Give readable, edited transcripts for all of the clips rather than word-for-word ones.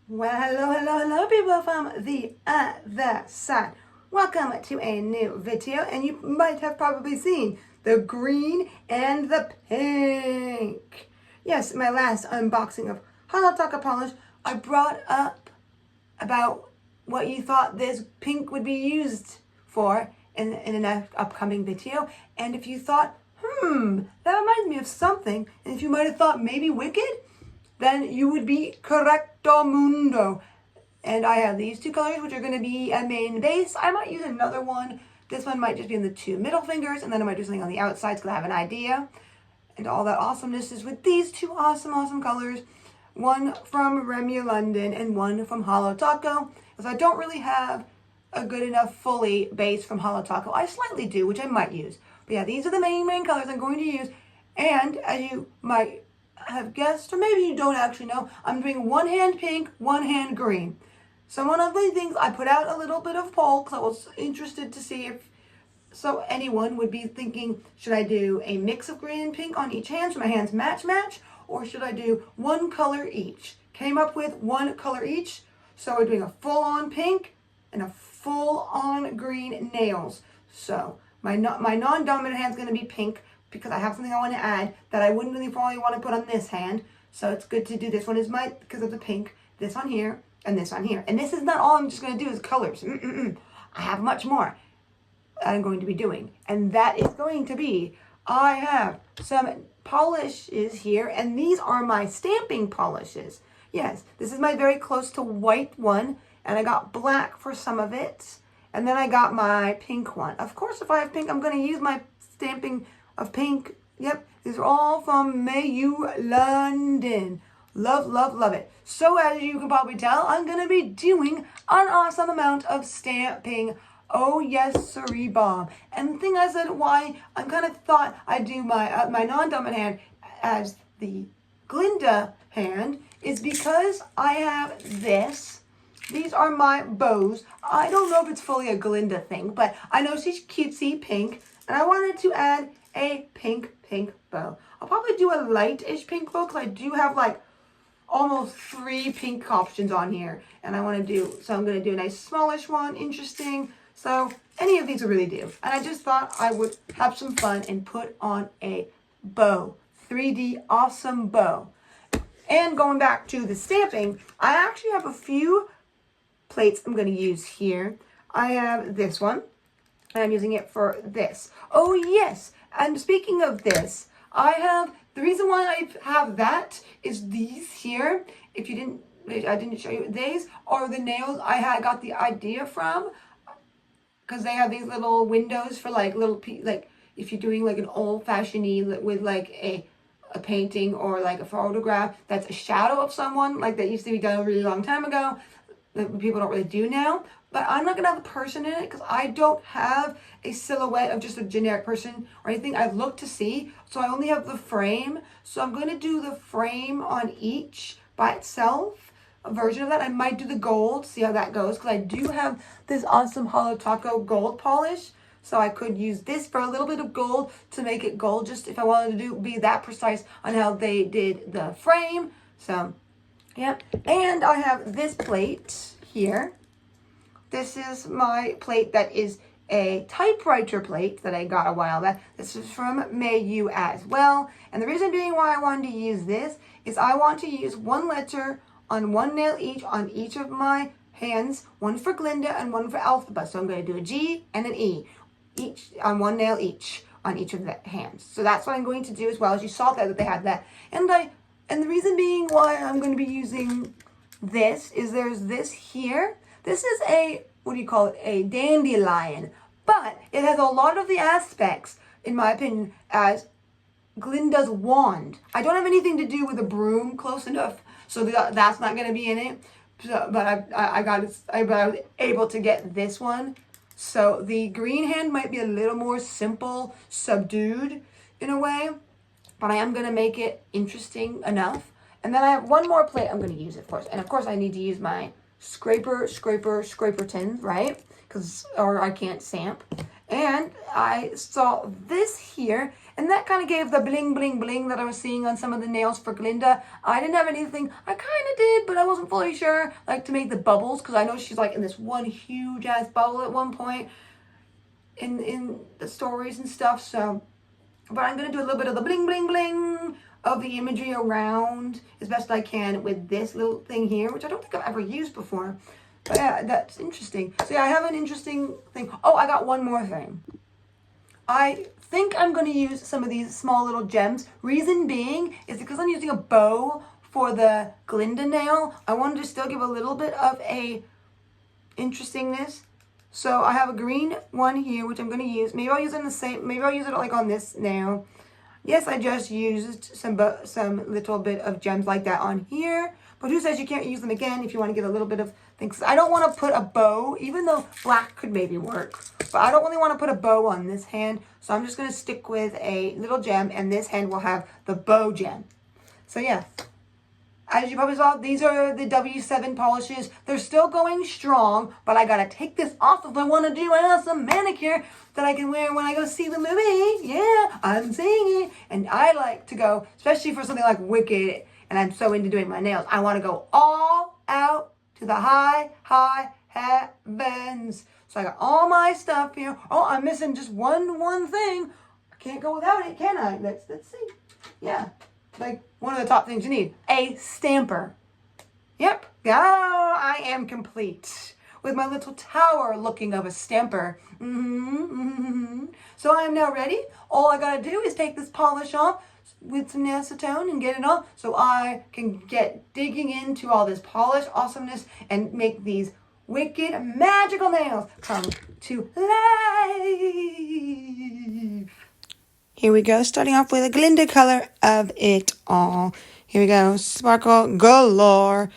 Well, hello, people from the other side. Welcome to a new video, and you might have probably seen the green and the pink. Yes, my last unboxing of Holo Taco Polish, I brought up about what you thought this pink would be used for in an upcoming video, and if you thought, that reminds me of something, and if you might have thought maybe Wicked, then you would be correcto mundo. And I have these two colors, which are going to be a main base. I might use another one. This one might just be in the two middle fingers, and then I might do something on the outsides because I have an idea. And all that awesomeness is with these two awesome colors. One from Remy London and one from Holo Taco. Because I don't really have a good enough fully base from Holo Taco. I slightly do, which I might use. But yeah, these are the main colors I'm going to use. And as you might have guessed, or maybe you don't actually know, I'm doing one hand pink, one hand green. So one of the things, I put out a little bit of poll because I was interested to see if anyone would be thinking, should I do a mix of green and pink on each hand so my hands match, or should I do one color each? Came up with one color each, so we're doing a full-on pink and a full-on green nails. So my non-dominant hand's going to be pink, because I have something I want to add that I wouldn't really probably want to put on this hand. So it's good to do this one is because of the pink, this on here, and this on here. And this is not all I'm just going to do is colors. I have much more I'm going to be doing. And that is going to be, I have some polishes here, and these are my stamping polishes. Yes, this is my very close to white one, and I got black for some of it. And then I got my pink one. Of course, if I have pink, I'm going to use my stamping of pink. Yep, these are all from Mayu London. Love it. So as you can probably tell, I'm going to be doing an awesome amount of stamping. Oh yes, siree bomb. And the thing I said why I kind of thought I'd do my non-dominant hand as the Glinda hand is because I have this. These are my bows. I don't know if it's fully a Glinda thing, but I know she's cutesy pink, and I wanted to add a pink bow. I'll probably do a light-ish pink bow because I do have like almost 3 pink options on here. And I want to do, so I'm going to do a nice smallish one, interesting. So any of these will really do. And I just thought I would have some fun and put on a bow. 3D awesome bow. And going back to the stamping, I actually have a few plates I'm going to use here. I have this one, and I'm using it for this. Oh yes, and speaking of this, I have, the reason why I have that is these here. If you I didn't show you, these are the nails I got the idea from, because they have these little windows for like little, like if you're doing like an old-fashioned with like a painting or like a photograph that's a shadow of someone, like that used to be done a really long time ago, that people don't really do now. But I'm not going to have a person in it because I don't have a silhouette of just a generic person or anything. I've looked to see, so I only have the frame. So I'm going to do the frame on each by itself, a version of that. I might do the gold, see how that goes, because I do have this awesome Holo Taco gold polish. So I could use this for a little bit of gold to make it gold, just if I wanted to be that precise on how they did the frame. So, yeah. And I have this plate here. This is my plate that is a typewriter plate that I got a while back. This is from Mayu as well. And the reason being why I wanted to use this is I want to use one letter on one nail each on each of my hands. One for Glinda and one for Alphabet. So I'm going to do a G and an E. Each on one nail each on each of the hands. So that's what I'm going to do as well. As you saw that they had that. And the reason being why I'm going to be using this is there's this here. This is a, what do you call it, a dandelion, but it has a lot of the aspects, in my opinion, as Glinda's wand. I don't have anything to do with a broom close enough, so that's not going to be in it. So, but I was able to get this one. So the green hand might be a little more simple, subdued in a way, but I am going to make it interesting enough. And then I have one more plate I'm going to use, of course. And of course I need to use my scraper tins, right? Or I can't stamp. And I saw this here, And that kind of gave the bling, bling, bling that I was seeing on some of the nails for Glinda. I didn't have anything. I kind of did, but I wasn't fully sure. Like to make the bubbles, because I know she's like in this one huge ass bubble at one point in the stories and stuff. So, but I'm going to do a little bit of the bling, bling, bling of the imagery around as best I can with this little thing here, which I don't think I've ever used before. But yeah, that's interesting. So yeah, I have an interesting thing. Oh, I got one more thing. I think I'm going to use some of these small little gems. Reason being is because I'm using a bow for the Glinda nail. I wanted to still give a little bit of a interestingness. So I have a green one here, which I'm going to use. Maybe I'll use it in the same, maybe I'll use it like on this nail. Yes, I just used some little bit of gems like that on here. But who says you can't use them again if you want to get a little bit of things? I don't want to put a bow, even though black could maybe work. But I don't really want to put a bow on this hand. So I'm just going to stick with a little gem. And this hand will have the bow gem. So yeah. As you probably saw, these are the W7 polishes. They're still going strong, but I gotta take this off if I want to do an awesome manicure that I can wear when I go see the movie. Yeah, I'm saying it. And I like to go, especially for something like Wicked, and I'm so into doing my nails, I want to go all out to the high, high heavens. So I got all my stuff here. Oh, I'm missing just one thing. I can't go without it, can I? Let's see. Yeah. Like one of the top things you need, a stamper. Yep, oh, I am complete with my little tower looking of a stamper. So I am now ready. All I gotta do is take this polish off with some acetone and get it off so I can get digging into all this polish awesomeness and make these wicked magical nails come to life. Here we go, starting off with a Glinda color of it all. Here we go, sparkle galore.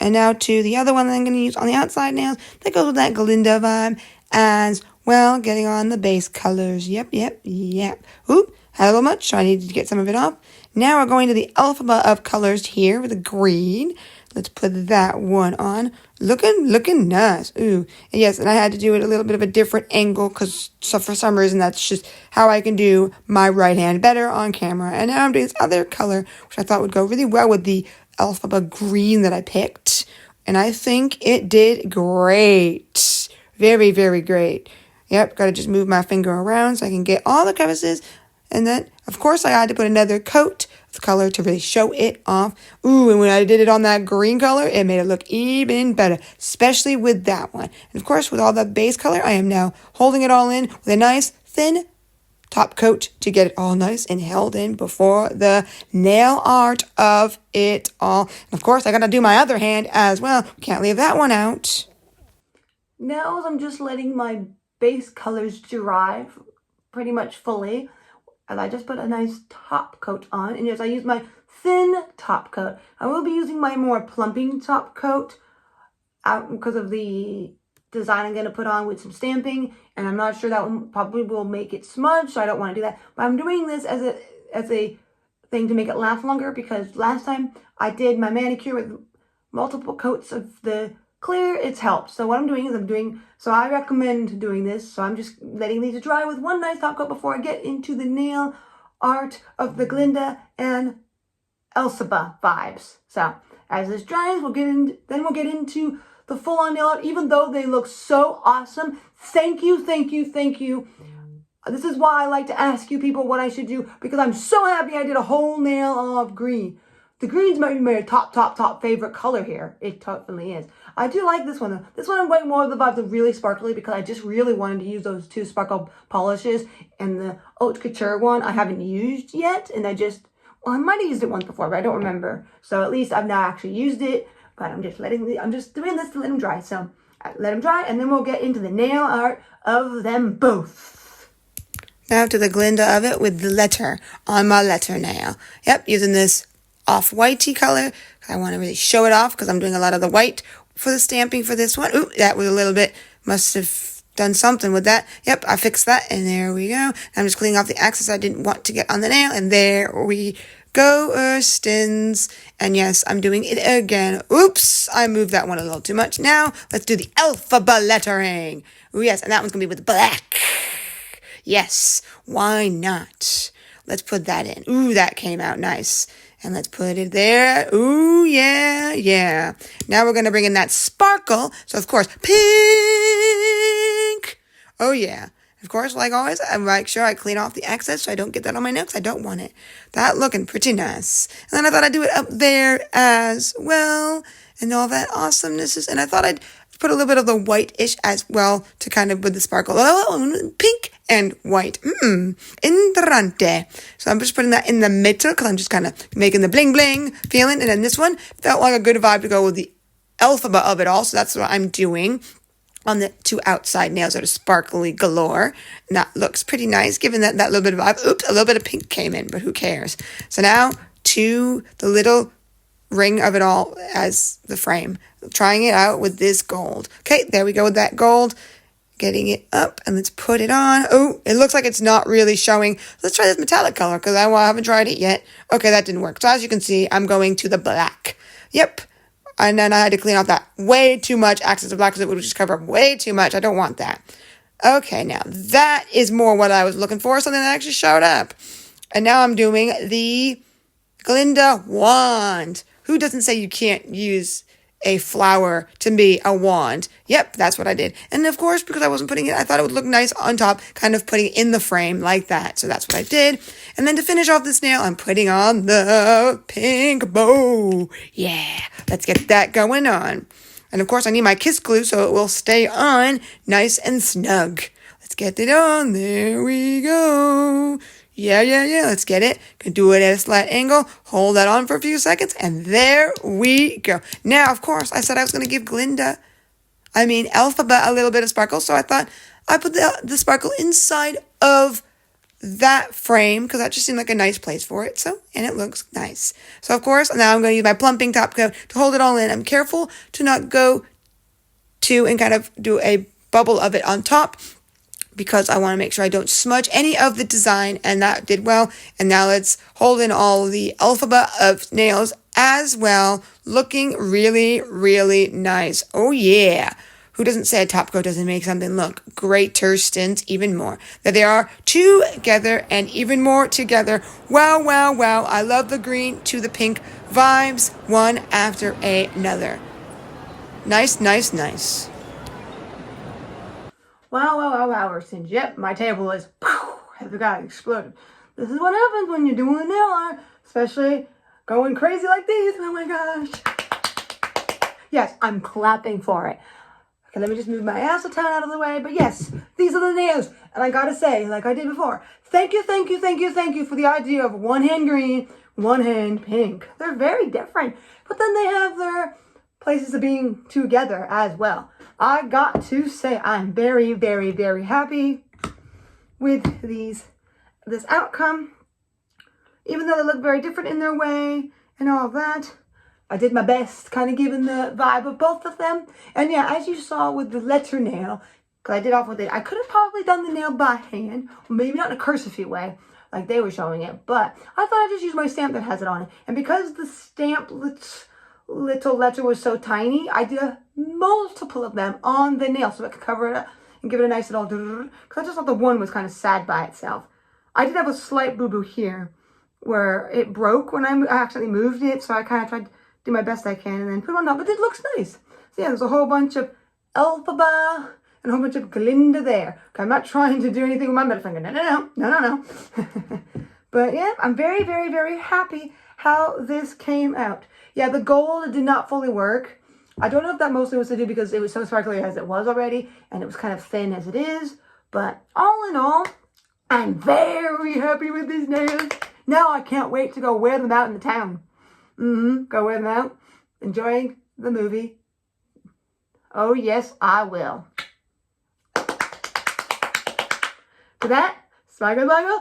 And now to the other one that I'm going to use on the outside nails. That goes with that Glinda vibe as well, getting on the base colors. Yep. Oop, had a little much, so I needed to get some of it off. Now we're going to the alphabet of colors here with the green. Let's put that one on. Looking nice. Ooh. And yes, and I had to do it a little bit of a different angle because for some reason that's just how I can do my right hand better on camera. And now I'm doing this other color, which I thought would go really well with the alphabet green that I picked. And I think it did great. Very, very great. Yep, got to just move my finger around so I can get all the crevices. And then, of course, I had to put another coat of color to really show it off. Ooh, and when I did it on that green color, it made it look even better, especially with that one. And, of course, with all the base color, I am now holding it all in with a nice, thin top coat to get it all nice and held in before the nail art of it all. And, of course, I got to do my other hand as well. Can't leave that one out. Now I'm just letting my base colors dry pretty much fully. And I just put a nice top coat on. And yes, I use my thin top coat. I will be using my more plumping top coat because of the design I'm going to put on with some stamping. And I'm not sure that one probably will make it smudge, so I don't want to do that. But I'm doing this as a thing to make it last longer because last time I did my manicure with multiple coats of the clear, it's helped. So what I'm doing is so I recommend doing this. So I'm just letting these dry with one nice top coat before I get into the nail art of the Glinda and Elphaba vibes. So as this dries, we'll get into the full-on nail art, even though they look so awesome. Thank you. This is why I like to ask you people what I should do, because I'm so happy I did a whole nail of green. The green's might be my top favorite color here. It definitely is. I do like this one though. This one I'm going more of the vibes of really sparkly because I just really wanted to use those two sparkle polishes. And the Haute Couture one I haven't used yet. And I might have used it once before, but I don't remember. So at least I've now actually used it. But I'm just doing this to let them dry. So let them dry and then we'll get into the nail art of them both. Now to the Glinda of it with the letter on my letter nail. Yep, using this off-whitey color. I want to really show it off because I'm doing a lot of the white for the stamping for this one. Ooh, that was a little bit, must have done something with that. Yep, I fixed that and there we go. I'm just cleaning off the excess I didn't want to get on the nail and there we go, Erstins. And yes, I'm doing it again. Oops, I moved that one a little too much. Now, let's do the alphabet lettering. Ooh, yes, and that one's going to be with black. Yes, why not? let's put that in. Ooh, that came out nice. And let's put it there. Ooh, yeah, yeah. Now we're going to bring in that sparkle. So, of course, pink. Oh, yeah. Of course, like always, I make sure I clean off the excess so I don't get that on my nails. I don't want it. That looking pretty nice. And then I thought I'd do it up there as well. And all that awesomeness. And I thought I'd put a little bit of the white-ish as well to kind of with the sparkle. Oh, pink and white. Interessante. So I'm just putting that in the middle because I'm just kind of making the bling-bling feeling. And then this one felt like a good vibe to go with the alphabet of it all. So that's what I'm doing on the two outside nails that are sparkly galore. And that looks pretty nice, given that little bit of vibe. Oops, a little bit of pink came in, but who cares? So now to the little ring of it all as the frame. Trying it out with this gold. Okay, there we go with that gold. Getting it up, and let's put it on. Oh, it looks like it's not really showing. Let's try this metallic color, because I haven't tried it yet. Okay, that didn't work. So as you can see, I'm going to the black. Yep. And then I had to clean off that way too much access of black, because it would just cover up way too much. I don't want that. Okay, now that is more what I was looking for, something that actually showed up. And now I'm doing the Glinda wand. Who doesn't say you can't use a flower to be a wand? Yep, that's what I did. And of course, because I wasn't putting it, I thought it would look nice on top, kind of putting it in the frame like that. So that's what I did. And then to finish off this nail, I'm putting on the pink bow. Yeah, let's get that going on. And of course, I need my kiss glue so it will stay on nice and snug. Let's get it on. There we go. Yeah, let's get it. Can do it at a slight angle. Hold that on for a few seconds. And there we go. Now, of course, I said I was going to give Alphabet a little bit of sparkle. So I thought I put the sparkle inside of that frame because that just seemed like a nice place for it. So, and it looks nice. So, of course, now I'm going to use my plumping top coat to hold it all in. I'm careful to not go to and kind of do a bubble of it on top, because I want to make sure I don't smudge any of the design, and that did well. And now let's hold in all the alphabet of nails as well, looking really, really nice. Oh yeah. Who doesn't say a top coat doesn't make something look greater since even more? That they are together and even more together. Wow. I love the green to the pink vibes, one after another. Nice. Wow, since yep, my table is the guy exploded. This is what happens when you're doing nail art, especially going crazy like these. Oh my gosh. Yes, I'm clapping for it. Okay, let me just move my acetone out of the way. But yes, these are the nails. And I gotta say, like I did before, thank you for the idea of one hand green, one hand pink. They're very different, but then they have their places of being together as well. I got to say I'm very, very happy with this outcome. Even though they look very different in their way and all that, I did my best, kind of giving the vibe of both of them. And yeah, as you saw with the letter nail, because I did off with it, I could have probably done the nail by hand, or maybe not in a cursive way, like they were showing it. But I thought I'd just use my stamp that has it on it. And because the stamp little letter was so tiny, I did multiple of them on the nail so I could cover it up and give it a nice little, because I just thought the one was kind of sad by itself. I did have a slight boo-boo here where it broke when I actually moved it, so I kind of tried to do my best I can and then put it on top, but it looks nice. So yeah, there's a whole bunch of alphabet and a whole bunch of Glinda there. Okay, I'm not trying to do anything with my middle finger. No. But yeah, I'm very happy how this came out. Yeah, the gold did not fully work. I don't know if that mostly was to do because it was so sparkly as it was already, and it was kind of thin as it is. But all in all, I'm very happy with these nails. Now I can't wait to go wear them out in the town. Go wear them out. Enjoying the movie. Oh yes, I will. For that, smaggle,